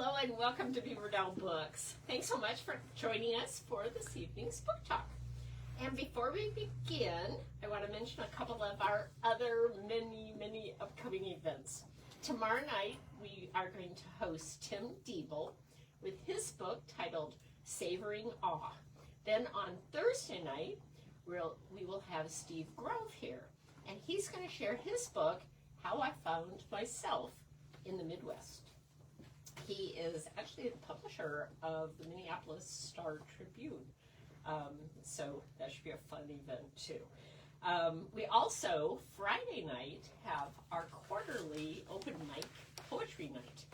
Hello and welcome to Beaver Down Books. Thanks so much for joining us for this evening's book talk. And before we begin, I want to mention a couple of our other many upcoming events. Tomorrow night we are going to host Tim Diebel with his book titled Savoring Awe. Then on Thursday night we will have Steve Grove here, and he's going to share his book, How I Found Myself in the Midwest. He is actually the publisher of the Minneapolis Star Tribune, so that should be a fun event too. We also, Friday night, have our quarterly open mic poetry night,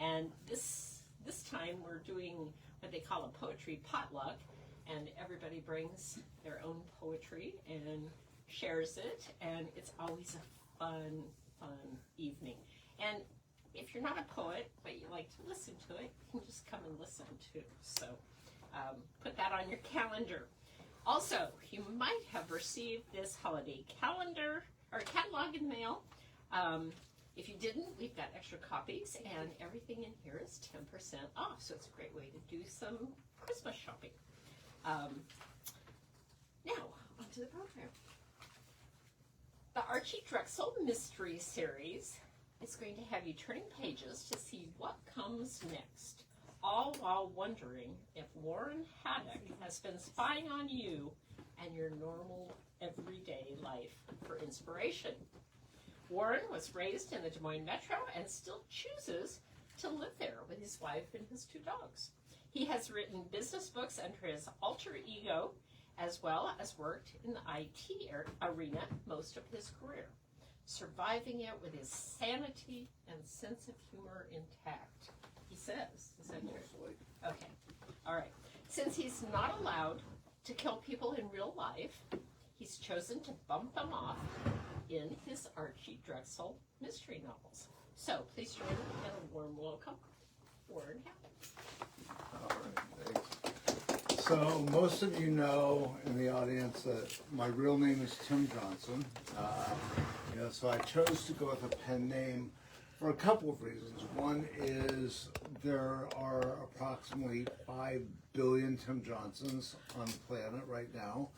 and this time we're doing what they call a poetry potluck, and everybody brings their own poetry and shares it, and it's always a fun evening. And if you're not a poet, but you like to listen to it, you can just come and listen too. So put that on your calendar. Also, you might have received this holiday calendar or catalog in the mail. If you didn't, we've got extra copies, and everything in here is 10% off. So it's a great way to do some Christmas shopping. Now, onto the program. The Archie Drexel Mystery Series is going to have you turning pages to see what comes next, all while wondering if Warren Haddock has been spying on you and your normal everyday life for inspiration. Warren was raised in the Des Moines Metro and still chooses to live there with his wife and his 2 dogs. He has written business books under his alter ego, as well as worked in the IT arena most of his career, surviving it with his sanity and sense of humor intact. He says. Is that true? Okay. All right. Since he's not allowed to kill people in real life, he's chosen to bump them off in his Archie Drexel mystery novels. So please join me in a warm welcome, Warren Haddock. All right, thanks. So most of you know in the audience that my real name is Tim Johnson. So I chose to go with a pen name for a couple of reasons. One is there are approximately 5 billion Tim Johnsons on the planet right now.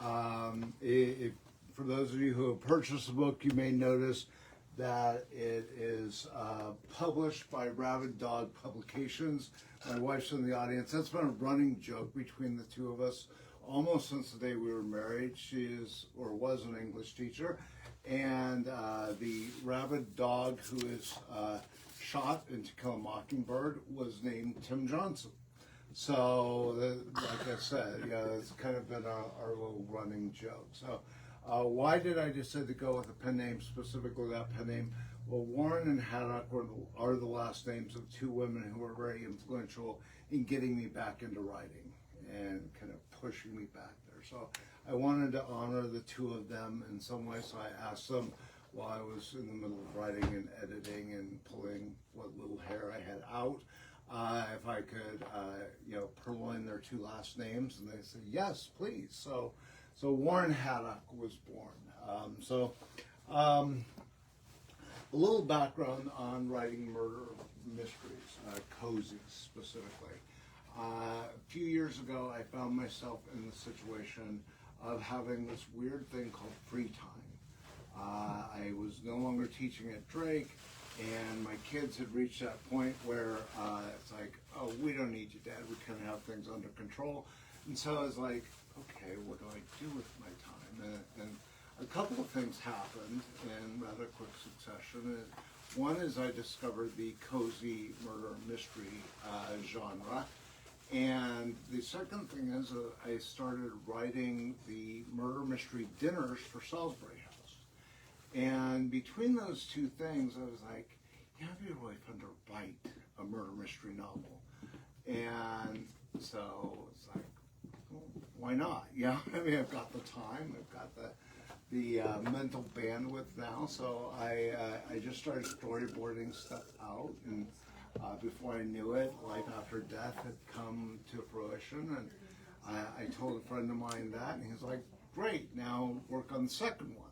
For those of you who have purchased the book, you may notice that it is published by Rabid Dog Publications. My wife's in the audience. That's been a running joke between the two of us almost since the day we were married. She is, or was, an English teacher. And the rabid dog who is shot in To Kill a Mockingbird was named Tim Johnson. So, like I said, it's kind of been our little running joke. So, why did I decide to go with a pen name, specifically that pen name? Well, Warren and Haddock are the last names of 2 women who were very influential in getting me back into writing and kind of pushing me back there. So I wanted to honor the 2 of them in some way, so I asked them while I was in the middle of writing and editing and pulling what little hair I had out, if I could, purloin their 2 last names, and they said, yes, please. So Warren Haddock was born. A little background on writing murder mysteries, cozies specifically. A few years ago, I found myself in the situation of having this weird thing called free time. I was no longer teaching at Drake, and my kids had reached that point where it's like, oh, we don't need you, Dad. We kind of have things under control. And so I was like, okay, what do I do with my time? And a couple of things happened in rather quick succession. One is I discovered the cozy murder mystery genre. And the second thing is I started writing the murder mystery dinners for Salisbury House. And between those 2 things, I was like, it'd be really fun to write a murder mystery novel. And so it's like, well, why not? Yeah, I mean, I've got the time, I've got the mental bandwidth now, so I just started storyboarding stuff out, and before I knew it, Life After Death had come to fruition, and I told a friend of mine that, and he's like, great, now work on the second one,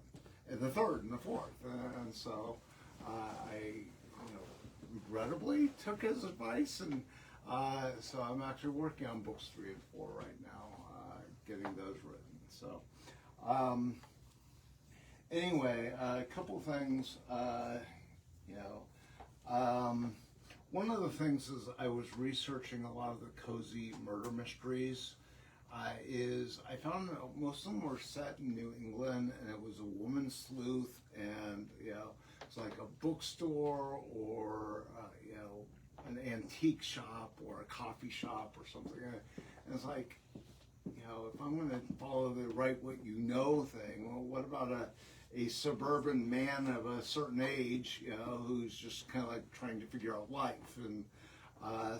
and the third, and the fourth, and so I regrettably took his advice, and so I'm actually working on books 3 and 4 right now, getting those written. So anyway, a couple things, one of the things is I was researching a lot of the cozy murder mysteries. Is I found that most of them were set in New England, and it was a woman sleuth, and it's like a bookstore or an antique shop or a coffee shop or something. And it's like, if I'm going to follow the write what you know thing, well, what about a suburban man of a certain age, who's just kind of like trying to figure out life, and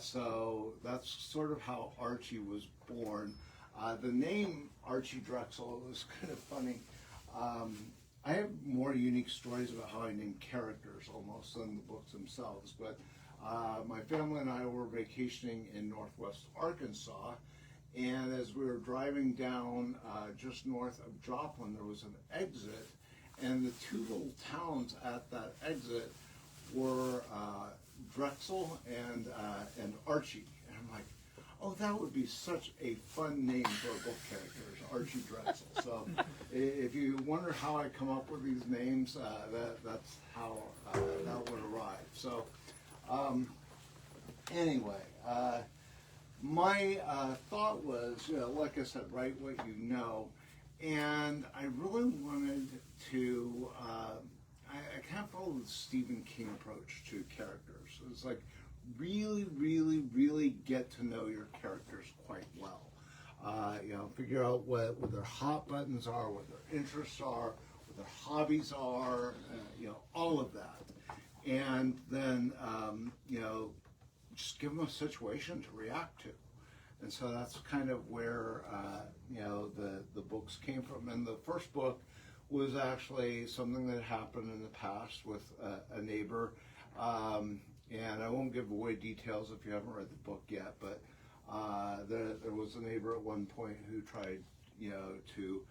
so that's sort of how Archie was born. The name Archie Drexel was kind of funny. I have more unique stories about how I named characters almost than the books themselves, but my family and I were vacationing in northwest Arkansas, and as we were driving down just north of Joplin, there was an exit, and the 2 little towns at that exit were Drexel and Archie. And I'm like, oh, that would be such a fun name for a book character, Archie Drexel. So if you wonder how I come up with these names, that's how that would arrive. So anyway, my thought was, like I said, write what you know. And I really wanted to, I kind of follow the Stephen King approach to characters. It's like, really, really, really get to know your characters quite well. Figure out what their hot buttons are, what their interests are, what their hobbies are, all of that. And then, just give them a situation to react to. And so that's kind of where, the books came from. And the first book was actually something that happened in the past with a neighbor. And I won't give away details if you haven't read the book yet, but there was a neighbor at one point who tried, to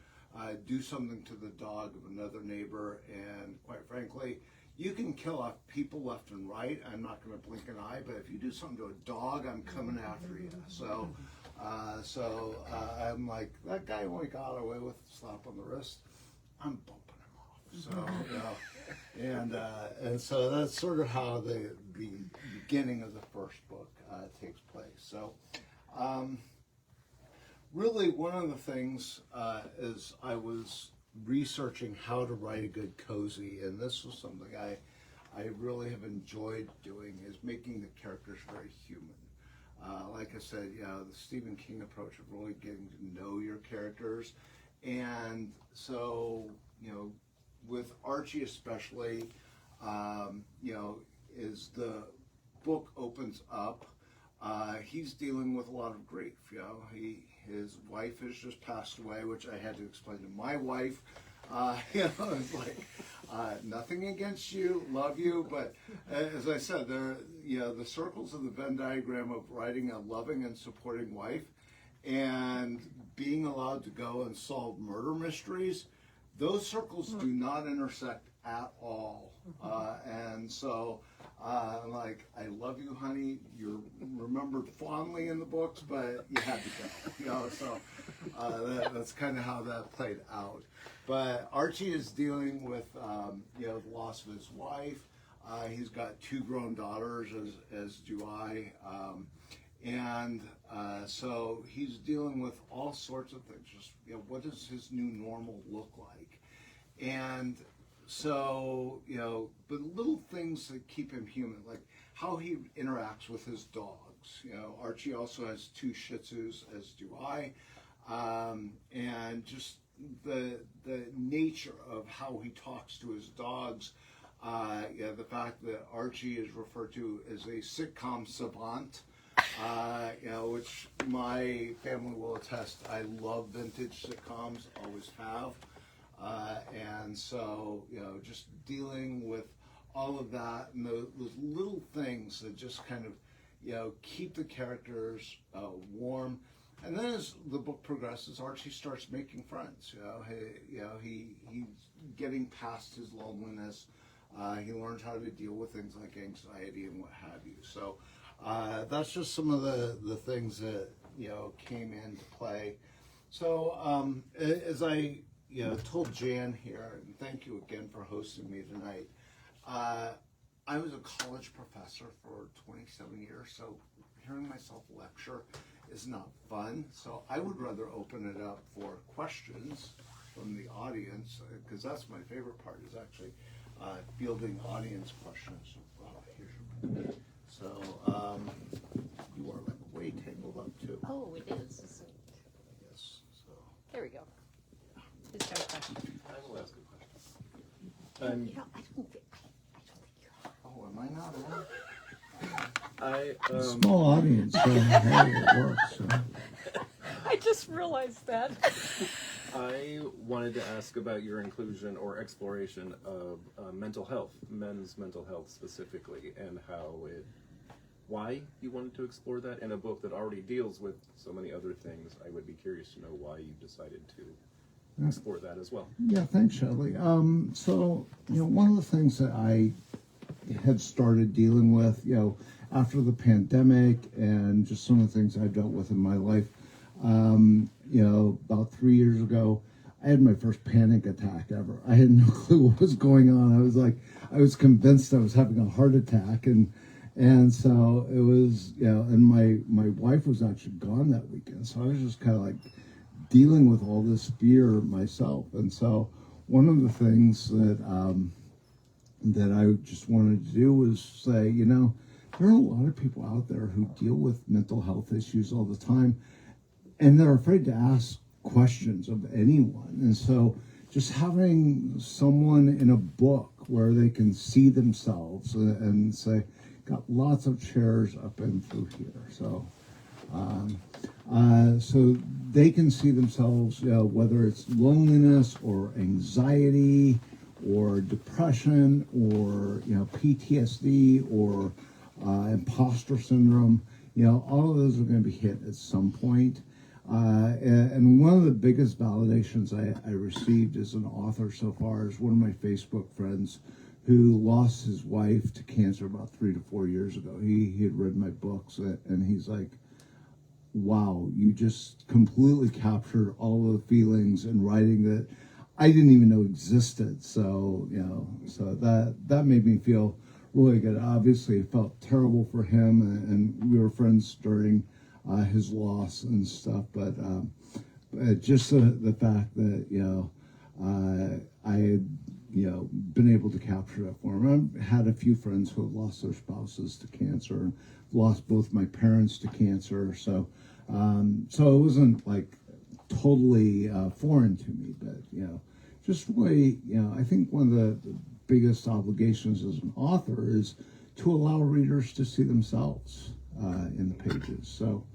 do something to the dog of another neighbor, and quite frankly, you can kill off people left and right. I'm not going to blink an eye, but if you do something to a dog, I'm coming after you. So, I'm like, that guy only got away with a slap on the wrist. I'm bumping him off. So, and so that's sort of how the beginning of the first book takes place. So, really, one of the things is I was researching how to write a good cozy, and this was something I really have enjoyed doing, is making the characters very human. Like I said, the Stephen King approach of really getting to know your characters. And so, with Archie especially, as the book opens up, he's dealing with a lot of grief. His wife has just passed away, which I had to explain to my wife. It's like, nothing against you, love you, but as I said, the circles of the Venn diagram of writing a loving and supporting wife and being allowed to go and solve murder mysteries, those circles do not intersect at all. And so, like, I love you, honey. You're remembered fondly in the books, but you had to go. So that's kind of how that played out. But Archie is dealing with, the loss of his wife. He's got 2 grown daughters, as do I. So he's dealing with all sorts of things. Just, what does his new normal look like? And so, but little things that keep him human, like how he interacts with his dogs. Archie also has 2 Shih Tzus, as do I. And just the nature of how he talks to his dogs. The fact that Archie is referred to as a sitcom savant, which my family will attest. I love vintage sitcoms, always have. And so, just dealing with all of that and those little things that just kind of, keep the characters warm. And then as the book progresses, Archie starts making friends. He's getting past his loneliness. He learned how to deal with things like anxiety and what have you. So that's just some of the things that, came into play. So as I, told Jan here, and thank you again for hosting me tonight, I was a college professor for 27 years, so hearing myself lecture is not fun. So I would rather open it up for questions from the audience, because that's my favorite part, is actually fielding audience questions. So you are like way tangled up too. Oh, it is, isn't it? Yes. So There we go. Who's got a question? I will ask a question. I don't think you're on. oh, am I not on? Small audience, so how it works. So. I just realized that. I wanted to ask about your inclusion or exploration of mental health, men's mental health specifically, and why you wanted to explore that in a book that already deals with so many other things. I would be curious to know why you decided to explore that as well. Yeah, thanks, Shelley. So, one of the things that I had started dealing with, after the pandemic and just some of the things I dealt with in my life, about 3 years ago, I had my first panic attack ever. I had no clue what was going on. I was convinced I was having a heart attack, and so it was, and my wife was actually gone that weekend, so I was just kind of like dealing with all this fear myself. And so one of the things that I just wanted to do was say, there are a lot of people out there who deal with mental health issues all the time, and they're afraid to ask questions of anyone. And so just having someone in a book where they can see themselves and say, got lots of chairs up and through here. So so they can see themselves, whether it's loneliness or anxiety or depression or, PTSD or imposter syndrome, all of those are going to be hit at some point. And one of the biggest validations I received as an author so far is one of my Facebook friends who lost his wife to cancer about 3 to 4 years ago. He had read my books, and he's like, wow, you just completely captured all of the feelings in writing that I didn't even know existed. So, so that made me feel really good. Obviously, it felt terrible for him, and we were friends during his loss and stuff, but just the fact that, I had, been able to capture that for him. I've had a few friends who have lost their spouses to cancer, and lost both my parents to cancer, so so it wasn't like totally foreign to me, but just really, I think one of the biggest obligations as an author is to allow readers to see themselves in the pages. So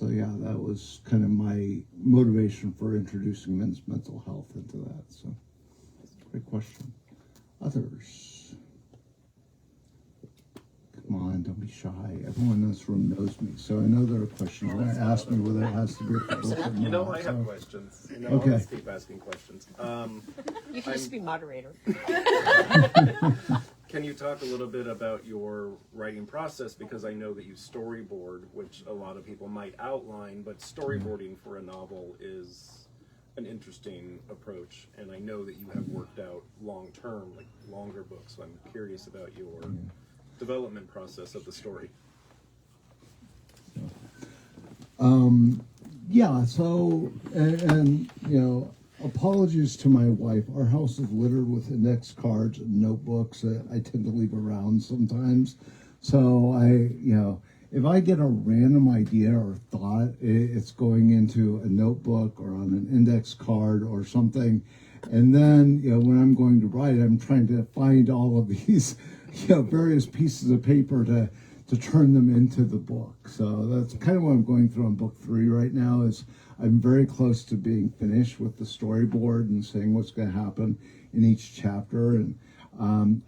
yeah, that was kind of my motivation for introducing men's mental health into that. So, great question. Others? Come on, don't be shy. Everyone in this room knows me, so I know there are questions. They're going to ask me whether it has to be a book or not. I have questions. Okay. I'll just keep asking questions. You can just be moderator. Can you talk a little bit about your writing process? Because I know that you storyboard, which a lot of people might outline, but storyboarding for a novel is an interesting approach. And I know that you have worked out long-term, like longer books. So I'm curious about your development process of the story. Yeah, so, and apologies to my wife. Our house is littered with index cards and notebooks that I tend to leave around sometimes. So if I get a random idea or thought, it's going into a notebook or on an index card or something. And then, when I'm going to write, I'm trying to find all of these, various pieces of paper to turn them into the book. So that's kind of what I'm going through on book 3 right now. Is I'm very close to being finished with the storyboard and saying what's going to happen in each chapter. And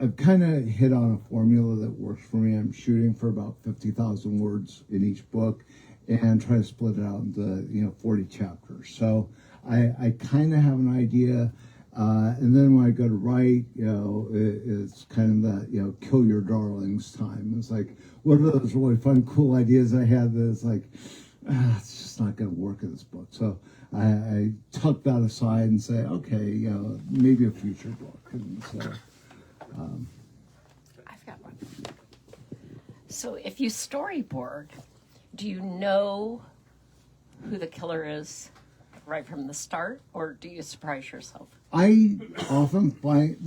I've kind of hit on a formula that works for me. I'm shooting for about 50,000 words in each book and try to split it out into 40 chapters. So I kind of have an idea. And then when I go to write, it's kind of that, kill your darlings time. It's like, what are those really fun, cool ideas I had that it's like, it's just not going to work in this book. So I tuck that aside and say, okay, maybe a future book. And so, I've got one. So if you storyboard, do you know who the killer is right from the start, or do you surprise yourself? I often find,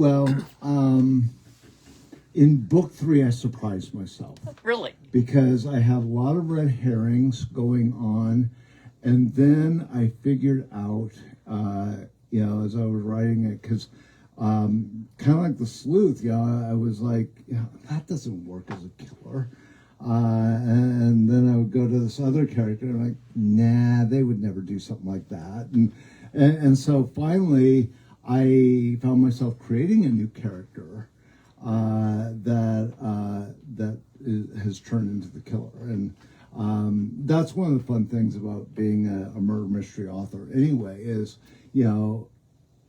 in book 3, I surprised myself. Really? Because I have a lot of red herrings going on, and then I figured out, as I was writing it, because kind of like the sleuth, I was like, that doesn't work as a killer. And then I would go to this other character, and I'm like, nah, they would never do something like that. And so finally, I found myself creating a new character that has turned into the killer. And that's one of the fun things about being a murder mystery author anyway, is,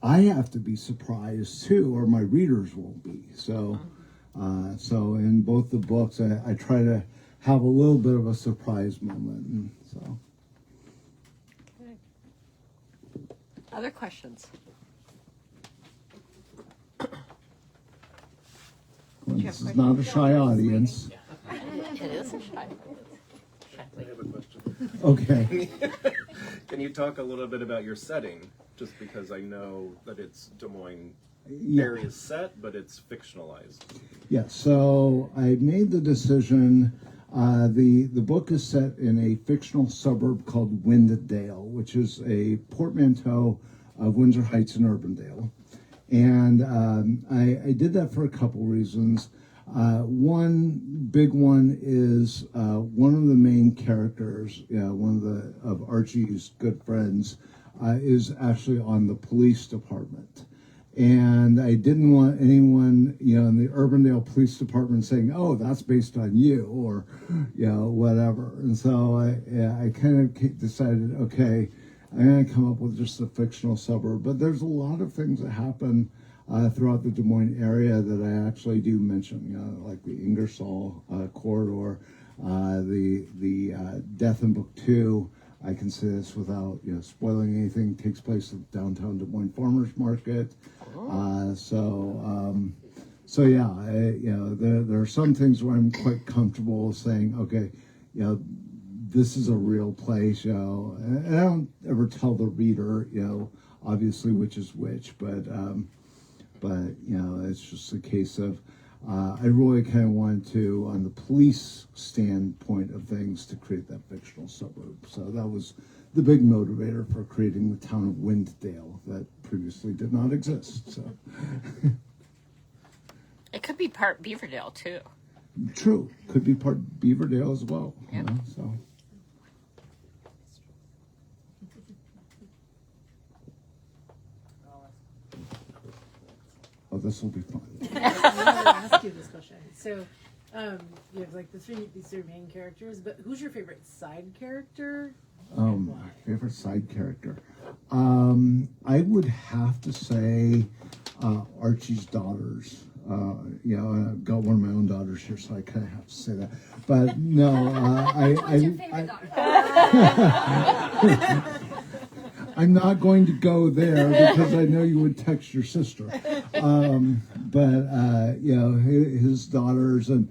I have to be surprised too, or my readers won't be. So in both the books, I try to have a little bit of a surprise moment. And so. Okay. Other questions? Well, this is not a shy audience. It is a shy. I have a question. Okay. Can you talk a little bit about your setting? Just because I know that it's Des Moines area set, but it's fictionalized. Yeah, so I made the decision. The book is set in a fictional suburb called Windedale, which is a portmanteau of Windsor Heights and Urbandale. And I did that for a couple reasons. One big one is one of the main characters, one of Archie's good friends, is actually on the police department. And I didn't want anyone, in the Urbandale Police Department saying, "Oh, that's based on you," or, whatever. And so I kind of decided, okay, I'm going to come up with just a fictional suburb. But there's a lot of things that happen throughout the Des Moines area that I actually do mention, like the Ingersoll corridor, the death in book 2. I can say this without spoiling anything. Takes place at downtown Des Moines Farmers Market. There are some things where I'm quite comfortable saying, okay, this is a real place, and I don't ever tell the reader, obviously which is which, but it's just a case of I really kind of wanted to, on the police standpoint of things, to create that fictional suburb. So that was the big motivator for creating the town of Windedale that previously did not exist. So It could be part Beaverdale too. true, could be part Beaverdale as well. Yep. So. Oh, this will be fun. I wanted to ask you this question. So, you have like these three main characters, but who's your favorite side character? Oh, my favorite side character. I would have to say Archie's daughters. I've got one of my own daughters here, so I kind of have to say that. But no, What's your favorite daughter? I'm not going to go there because I know you would text your sister. His daughters and,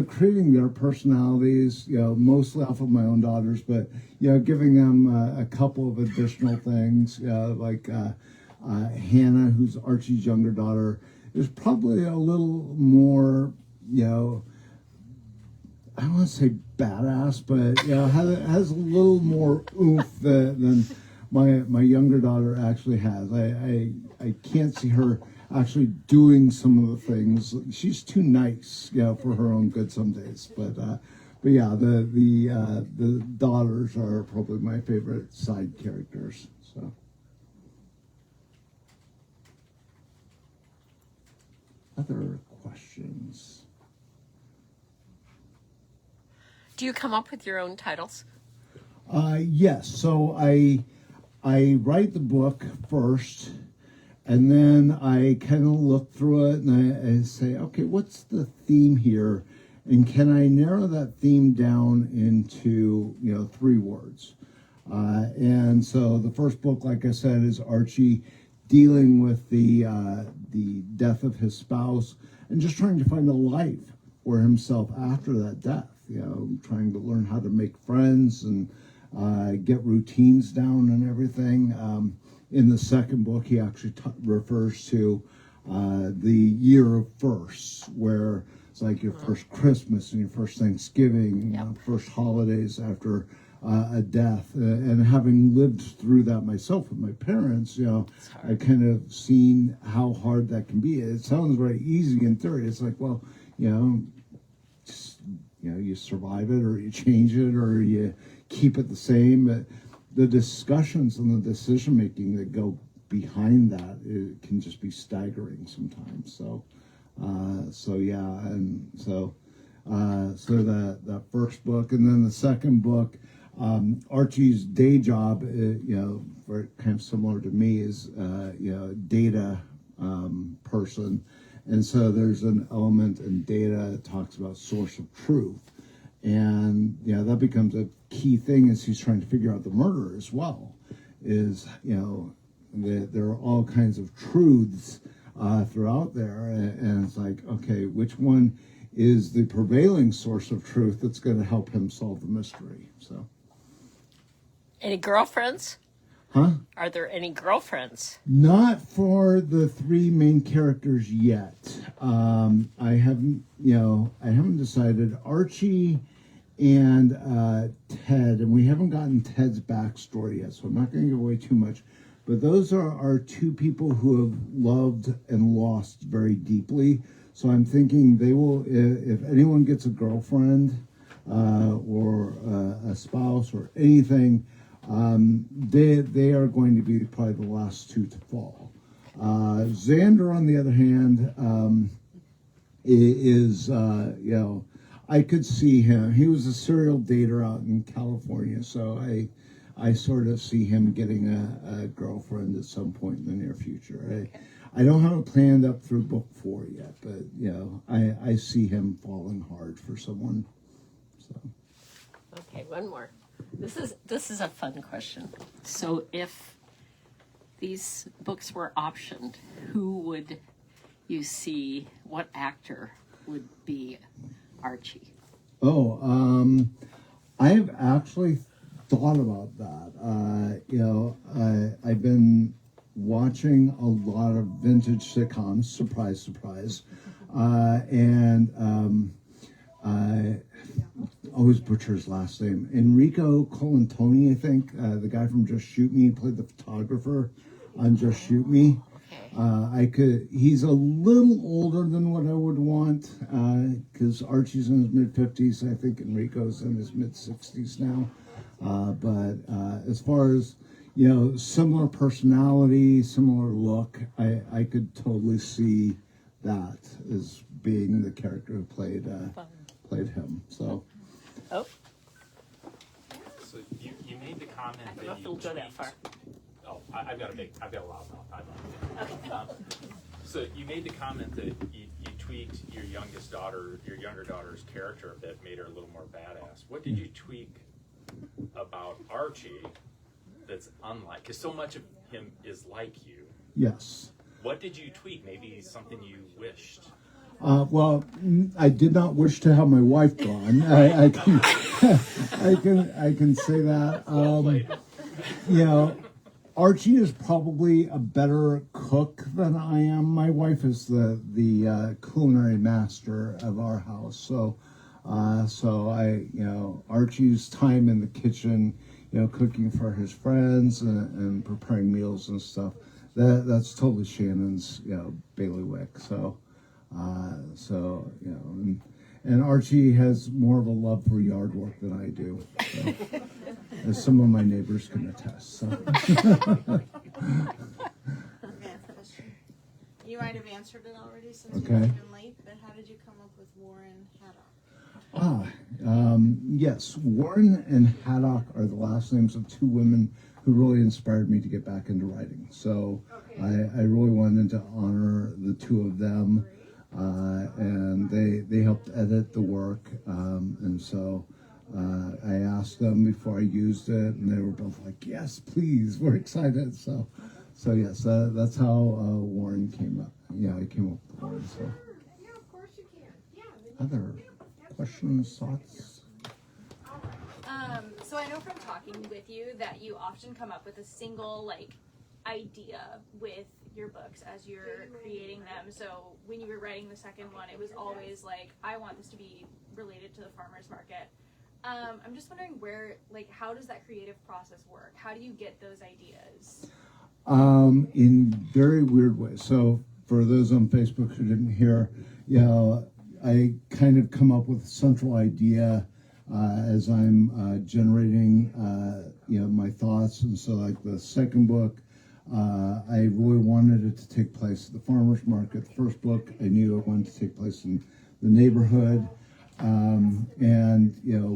creating their personalities, mostly off of my own daughters, but, giving them a couple of additional things, like Hannah, who's Archie's younger daughter, is probably a little more, I don't want to say badass, but, has a little more oomph than my younger daughter actually has. I can't see her actually doing some of the things. She's too nice, for her own good some days. But yeah, the daughters are probably my favorite side characters. So. Other questions? Do you come up with your own titles? Yes. So I write the book first, and then I kind of look through it and I say, okay, what's the theme here? And can I narrow that theme down into, 3 words? And so the first book, like I said, is Archie dealing with the death of his spouse and just trying to find a life for himself after that death. Trying to learn how to make friends and get routines down and everything. In the second book, he actually refers to the year of firsts, where it's like your first Christmas and your first Thanksgiving, and first holidays after a death. And having lived through that myself with my parents, I kind of seen how hard that can be. It sounds very easy in theory. It's like, well, just, you survive it or you change it or you keep it the same. But the discussions and the decision making that go behind that, it can just be staggering sometimes. So that first book, and then the second book, Archie's day job, very kind of similar to me, is data person, and so there's an element in data that talks about source of truth, and that becomes a key thing as he's trying to figure out the murder as well. Is there are all kinds of truths throughout there, and it's like, okay, which one is the prevailing source of truth that's going to help him solve the mystery? So, Any girlfriends? huh? Are there any girlfriends? Not for the 3 main characters yet. I haven't decided. Archie and Ted, and we haven't gotten Ted's backstory yet, so I'm not going to give away too much. But those are 2 people who have loved and lost very deeply. So I'm thinking they will, if anyone gets a girlfriend or a spouse or anything, they are going to be probably the last 2 to fall. Xander, on the other hand, is I could see him. He was a serial dater out in California, so I sort of see him getting a girlfriend at some point in the near future. I don't have it planned up through book 4 yet, but I see him falling hard for someone. So. Okay, one more. This is a fun question. So if these books were optioned, who would you see? What actor would be Archie? I've actually thought about that. I've been watching a lot of vintage sitcoms, surprise, surprise, and I always butcher his last name. Enrico Colantoni, I think, the guy from Just Shoot Me, played the photographer on Just Shoot Me. He's a little older than what I would want, because Archie's in his mid-50s. I think Enrico's in his mid-60s now. But as far as, similar personality, similar look, I could totally see that as being the character who played him. So. Oh. So you made the comment I don't that know if you it'll go that tweaked- far. Oh, I've got a loud mouth. Okay. So you made the comment that you tweaked your younger daughter's character a bit, made her a little more badass. What did you tweak about Archie that's unlike? Because so much of him is like you. Yes. What did you tweak? Maybe something you wished. Well, I did not wish to have my wife gone. I can say that. Archie is probably a better cook than I am. My wife is the culinary master of our house. So Archie's time in the kitchen, cooking for his friends and preparing meals and stuff, that's totally Shannon's, bailiwick. And Archie has more of a love for yard work than I do, so, as some of my neighbors can attest. So. You might have answered it already since Okay. you came in late, but how did you come up with Warren Haddock? Yes, Warren and Haddock are the last names of two women who really inspired me to get back into writing. So I really wanted to honor the two of them, and they helped edit the work, and so I asked them before I used it, and they were both like, "Yes, please, we're excited." So yes, that's how Warren came up. Yeah, I came up with Warren. So Yeah, of course you can. Yeah. other questions, thoughts? So I know from talking with you that you often come up with a single idea with your books as you're creating them. So when you were writing the second one, it was always I want this to be related to the farmer's market. I'm just wondering how does that creative process work? How do you get those ideas? In very weird ways. So for those on Facebook who didn't hear, I kind of come up with a central idea as I'm generating, my thoughts. And so the second book, I really wanted it to take place at the farmer's market. The first book, I knew I wanted to take place in the neighborhood. And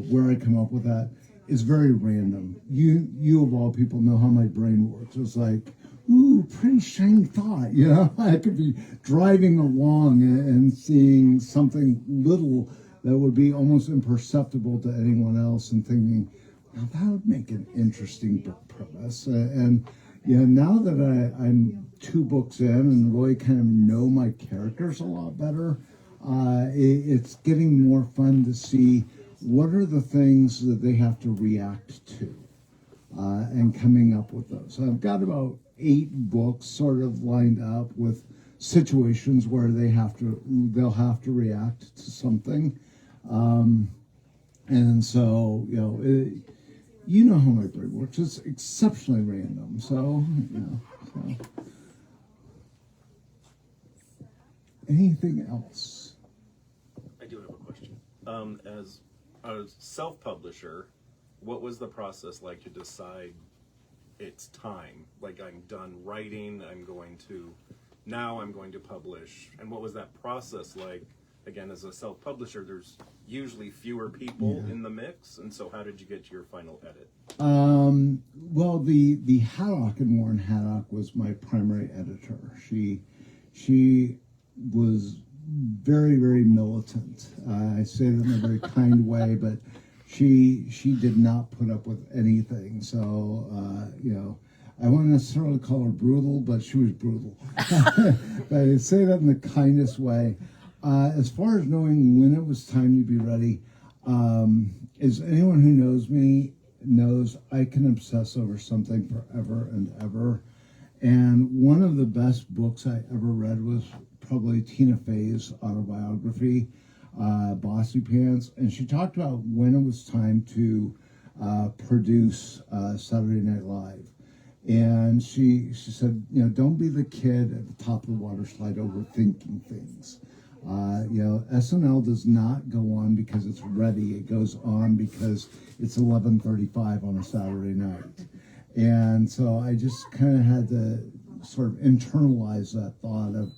where I come up with that is very random. You of all people know how my brain works. It's like, ooh, pretty shiny thought. I could be driving along and seeing something little that would be almost imperceptible to anyone else, and thinking, now that would make an interesting book premise. And now that I'm 2 books in and really kind of know my characters a lot better, it's getting more fun to see what are the things that they have to react to, and coming up with those. So I've got about 8 books sort of lined up with situations where they'll have to react to something, and so you know how my brain works. It's exceptionally random. So anything else? I do have a question. As a self-publisher, what was the process like to decide it's time? I'm done writing, I'm going to publish. And what was that process like? Again, as a self-publisher, there's usually fewer people in the mix. And so how did you get to your final edit? Well, the Haddock and Warren Haddock was my primary editor. She was very, very militant. I say that in a very kind way, but she did not put up with anything. So, I wouldn't necessarily call her brutal, but she was brutal. But I say that in the kindest way. As far as knowing when it was time to be ready, as anyone who knows me knows, I can obsess over something forever and ever. And one of the best books I ever read was probably Tina Fey's autobiography, Bossy Pants. And she talked about when it was time to produce Saturday Night Live. And she said, don't be the kid at the top of the water slide overthinking things. SNL does not go on because it's ready. It goes on because it's 11:35 on a Saturday night. And so I just kind of had to sort of internalize that thought of,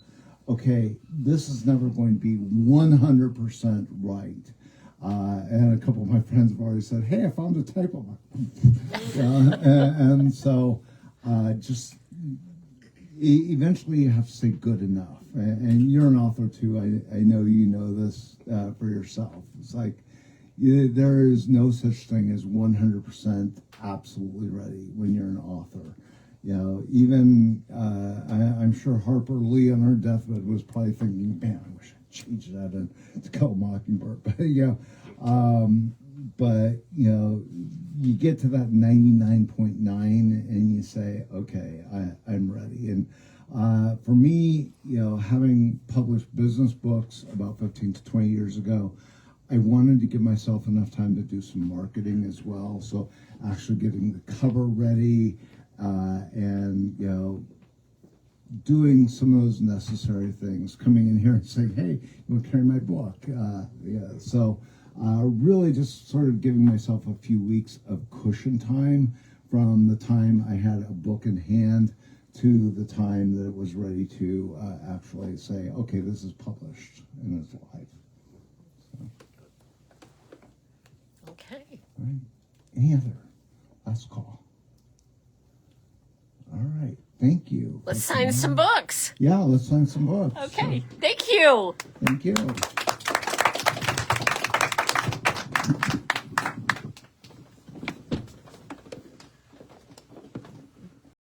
okay, this is never going to be 100% right. And a couple of my friends have already said, hey, I found a typo. And so just eventually you have to say good enough. And you're an author too. I know you know this for yourself. It's like there is no such thing as 100% absolutely ready when you're an author. Even I'm sure Harper Lee on her deathbed was probably thinking, man, I wish I'd changed that and to Kill a Mockingbird. But you get to that 99.9 and you say, okay, I'm ready. And for me, having published business books about 15 to 20 years ago, I wanted to give myself enough time to do some marketing as well. So actually getting the cover ready, and doing some of those necessary things, coming in here and saying, hey, you want to carry my book? So really just sort of giving myself a few weeks of cushion time from the time I had a book in hand to the time that it was ready to actually say, okay, this is published and it's live. Okay. Right. Any other last call? All right. Thank you. Let's sign some books. Yeah, let's sign some books. Okay. Thank you. Thank you.